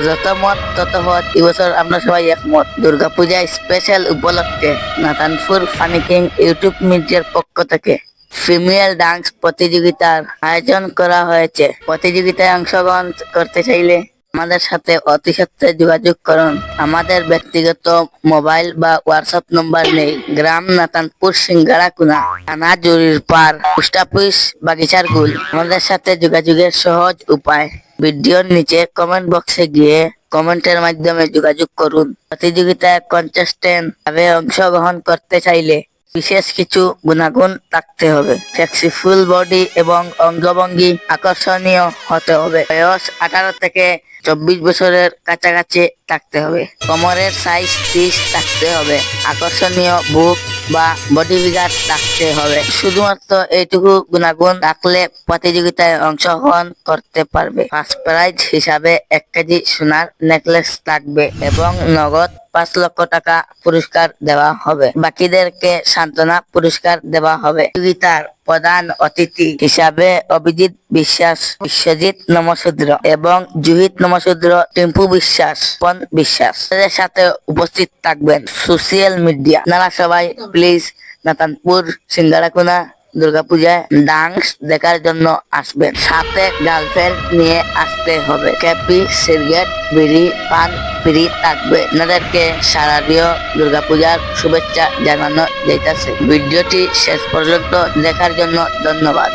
যত মত তত হত, এবছর আমরা সবাই একমত। দুর্গাপূজায় স্পেশাল উপলক্ষে নাতানপুর ফানি কিং ইউটিউব মিডিয়ার পক্ষ থেকে ফিমেল ডান্স প্রতিযোগিতার আয়োজন করা হয়েছে। প্রতিযোগিতায় অংশগ্রহণ করতে চাইলে আমাদের সাথে অতি সত্ত্বর যোগাযোগ করুন। আমাদের ব্যক্তিগত মোবাইল বা হোয়াটসঅ্যাপ নম্বর নেই। গ্রাম নাতানপুর সিঙ্গারাকুনা, থানা জুরির পার, পোস্ট অফিস বাগিচার গুল। আমাদের সাথে যোগাযোগের সহজ উপায়, ভিডিওর নিচে কমেন্ট বক্সে গিয়ে কমেন্টের মাধ্যমে যোগাযোগ করুন। প্রতিযোগিতায় কন্টেস্টেন্ট ভাবে অংশগ্রহণ করতে চাইলে বিশেষ কিছু গুণাগুণ থাকতে হবে। সেক্সি ফুল বডি এবং অঙ্গভঙ্গি আকর্ষণীয় হতে হবে। বয়স 18 থেকে 24 বছরের কাছাকাছি থাকতে হবে। কোমরের সাইজ 30 থাকতে হবে। আকর্ষণীয় বুক বা বডি ফিগার থাকতে হবে। শুধুমাত্র এইটুকু গুণাগুণ থাকলে প্রতিযোগিতায় অংশগ্রহণ করতে পারবে। ফার্স্ট প্রাইজ হিসাবে 1 কেজি সোনার নেকলেস থাকবে এবং নগদ 5 লক্ষ টাকা পুরস্কার দেওয়া হবে। বাকিদেরকে সান্ত্বনা পুরস্কার দেওয়া হবে। প্রতিযোগিতার প্রধান অতিথি হিসাবে অভিজিৎ বিশ্বাস, বিশ্বজিৎ নমশূদ্র এবং জুহিত নমশূদ্র, টিম্পু বিশ্বাস, পন বিশ্বাস এদের সাথে উপস্থিত থাকবেন। সোশ্যাল মিডিয়া, আপনারা সবাই প্লিজ নাতানপুর সিঙ্গারাকুনা দুর্গাপূজায় ডান্স দেখার জন্য আসবেন। সাথে গার্লফ্রেন্ড নিয়ে আসতে হবে। ক্যাপি, সিগারেট, বিড়ি, পান ফ্রি থাকবে। আপনাদেরকে শারদীয় দুর্গাপূজার শুভেচ্ছা জানানো যাইতেছে। ভিডিওটি শেষ পর্যন্ত দেখার জন্য ধন্যবাদ।